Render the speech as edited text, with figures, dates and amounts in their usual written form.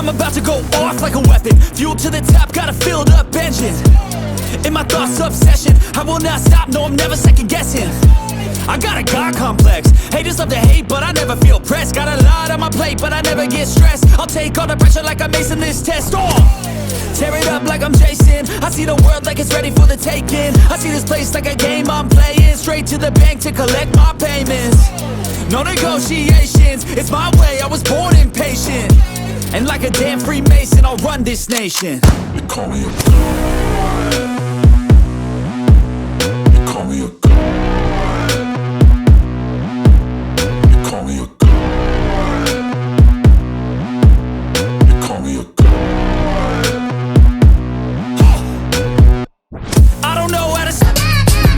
I'm about to go off like a weapon. Fuel to the top, got a filled up engine. In my thoughts, obsession, I will not stop, no, I'm never second guessing. I got a God complex, haters love to hate, but I never feel pressed. Got a lot on my plate, but I never get stressed. I'll take all the pressure like I'm acing this test. Tear it up like I'm Jason. I see the world like it's ready for the taking. I see this place like a game I'm playing. Straight to the bank to collect my payments. No negotiations, it's my way, I was born impatient. And like a damn Freemason, I'll run this nation. They call me a